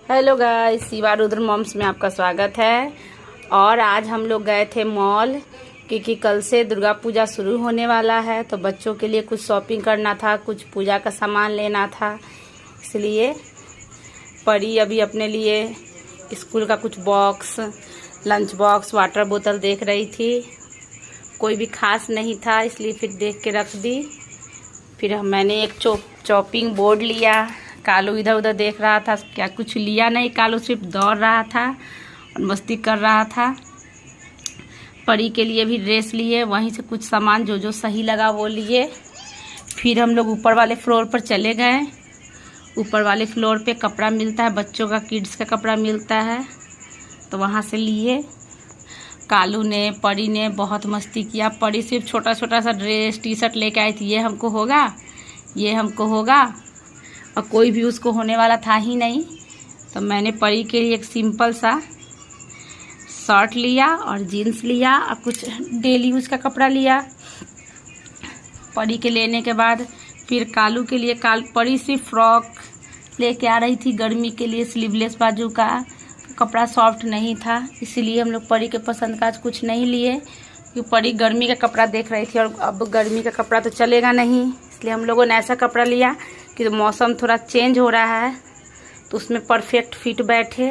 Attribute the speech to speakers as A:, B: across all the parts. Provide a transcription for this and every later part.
A: Hello guys, Shiva Rudra moms में आपका स्वागत है। और आज हम लोग गए थे मॉल, क्योंकि कल से दुर्गा पूजा शुरू होने वाला है। तो बच्चों के लिए कुछ शॉपिंग करना था, कुछ पूजा का सामान लेना था, इसलिए परी अभी अपने लिए स्कूल का कुछ बॉक्स, लंच बॉक्स, वाटर बोतल देख रही थी। कोई भी खास नहीं था, इसलिए फिर देख के रख दी। फिर मैंने एक चॉपिंग बोर्ड लिया। कालू इधर उधर देख रहा था, क्या कुछ लिया नहीं। कालू सिर्फ दौड़ रहा था और मस्ती कर रहा था। परी के लिए भी ड्रेस लिए, वहीं से कुछ सामान जो सही लगा वो लिए। फिर हम लोग ऊपर वाले फ्लोर पर चले गए। ऊपर वाले फ्लोर पे कपड़ा मिलता है, बच्चों का किड्स का कपड़ा मिलता है, तो वहाँ से लिए। कालू ने, परी ने बहुत मस्ती किया। परी सिर्फ छोटा छोटा सा ड्रेस, टी शर्ट लेके आई थी, ये हमको होगा, ये हमको होगा, और कोई भी उसको होने वाला था ही नहीं। तो मैंने परी के लिए एक सिंपल सा शर्ट लिया और जीन्स लिया और कुछ डेली यूज का कपड़ा लिया। परी के लेने के बाद फिर कालू के लिए परी सिर्फ फ्रॉक लेके आ रही थी गर्मी के लिए, स्लीवलेस बाजू का कपड़ा, सॉफ्ट नहीं था, इसीलिए हम लोग परी के पसंद का कुछ नहीं लिए, क्योंकि परी गर्मी का कपड़ा देख रही थी और अब गर्मी का कपड़ा तो चलेगा नहीं, इसलिए हम लोगों ने ऐसा कपड़ा लिया कि मौसम थोड़ा चेंज हो रहा है तो उसमें परफेक्ट फिट बैठे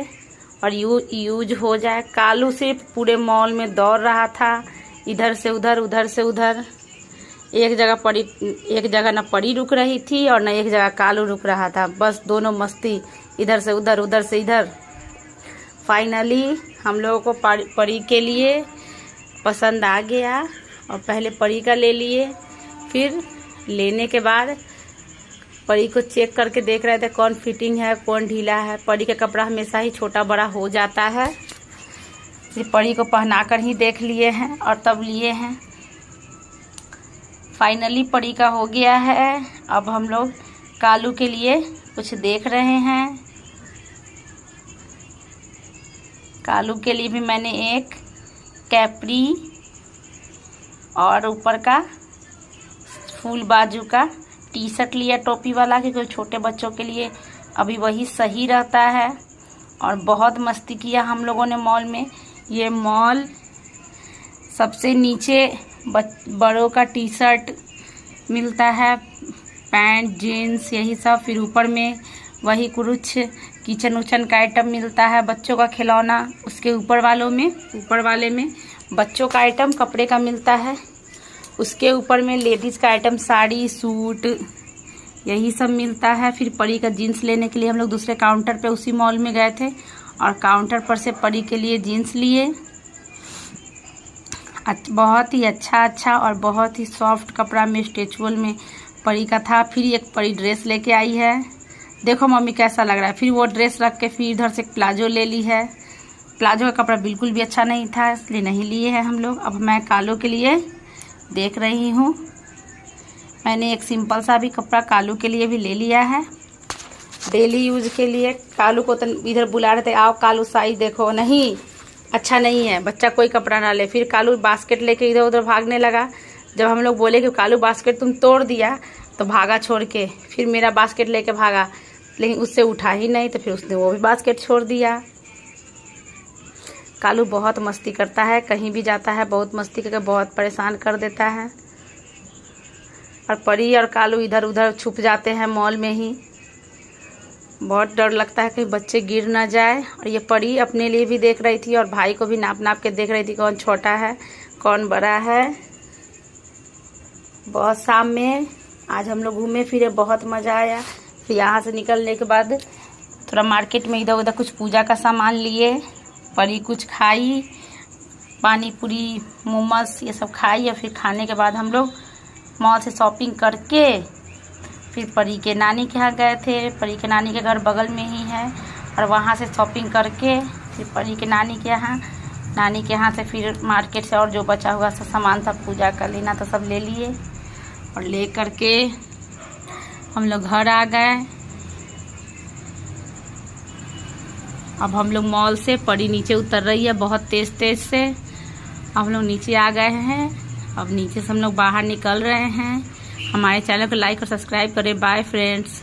A: और यूज हो जाए। कालू सिर्फ पूरे मॉल में दौड़ रहा था, इधर से उधर, उधर से उधर। एक जगह न परी रुक रही थी और न एक जगह कालू रुक रहा था, बस दोनों मस्ती, इधर से उधर, उधर से इधर। फाइनली हम लोगों को परी के लिए पसंद आ गया और पहले परी का ले लिए। फिर लेने के बाद परी को चेक करके देख रहे थे कौन फिटिंग है, कौन ढीला है। परी का कपड़ा हमेशा ही छोटा बड़ा हो जाता है, फिर परी को पहना कर ही देख लिए हैं और तब लिए हैं। फाइनली परी का हो गया है। अब हम लोग कालू के लिए कुछ देख रहे हैं। कालू के लिए भी मैंने एक कैपरी और ऊपर का फुल बाजू का टी शर्ट लिया, टोपी वाला, क्योंकि छोटे बच्चों के लिए अभी वही सही रहता है। और बहुत मस्ती किया हम लोगों ने मॉल में। ये मॉल सबसे नीचे बड़ों का टी शर्ट मिलता है, पैंट, जीन्स, यही सब। फिर ऊपर में वही कुछ किचन उचन का आइटम मिलता है, बच्चों का खिलौना। उसके ऊपर वाले में बच्चों का आइटम कपड़े का मिलता है। उसके ऊपर में लेडीज़ का आइटम, साड़ी, सूट, यही सब मिलता है। फिर परी का जीन्स लेने के लिए हम लोग दूसरे काउंटर पे उसी मॉल में गए थे और काउंटर पर से परी के लिए जीन्स लिए। बहुत ही अच्छा और बहुत ही सॉफ्ट कपड़ा में, स्ट्रेचेबल में परी का था। फिर एक परी ड्रेस लेके आई है, देखो मम्मी कैसा लग रहा है। फिर वो ड्रेस रख के फिर इधर से प्लाजो ले ली है। प्लाजो का कपड़ा बिल्कुल भी अच्छा नहीं था, इसलिए नहीं लिए हैं हम लोग। अब मैं कालू के लिए देख रही हूँ। मैंने एक सिंपल सा भी कपड़ा कालू के लिए भी ले लिया है, डेली यूज के लिए। कालू को तो इधर बुला रहे थे, आओ कालू साइज देखो, नहीं अच्छा नहीं है, बच्चा कोई कपड़ा ना ले। फिर कालू बास्केट लेके इधर उधर भागने लगा। जब हम लोग बोले कि कालू बास्केट तुम तोड़ दिया, तो भागा छोड़ के। फिर मेरा बास्केट लेके भागा, लेकिन उससे उठा ही नहीं, तो फिर उसने वो भी बास्केट छोड़ दिया। कालू बहुत मस्ती करता है, कहीं भी जाता है बहुत मस्ती करके बहुत परेशान कर देता है। और परी और कालू इधर उधर छुप जाते हैं मॉल में ही। बहुत डर लगता है कि बच्चे गिर ना जाए। और ये परी अपने लिए भी देख रही थी और भाई को भी नाप नाप के देख रही थी, कौन छोटा है कौन बड़ा है। बहुत शाम में आज हम लोग घूमे फिरे, बहुत मज़ा आया। फिर यहाँ से निकलने के बाद थोड़ा मार्केट में इधर उधर कुछ पूजा का सामान लिए। परी कुछ खाई, पानी पूरी, मोमोस, ये सब खाई। और फिर खाने के बाद हम लोग मॉल से शॉपिंग करके फिर परी के नानी के यहाँ गए थे। परी के नानी के घर बगल में ही है, और वहाँ से शॉपिंग करके फिर परी के नानी के यहाँ से फिर मार्केट से और जो बचा हुआ सब सामान, सब पूजा का लेना था, सब ले लिए। और ले करके हम लोग घर आ गए। अब हम लोग मॉल से, परी नीचे उतर रही है बहुत तेज़ से। हम लोग नीचे आ गए हैं। अब नीचे से हम लोग बाहर निकल रहे हैं। हमारे चैनल को लाइक और सब्सक्राइब करें। Bye friends.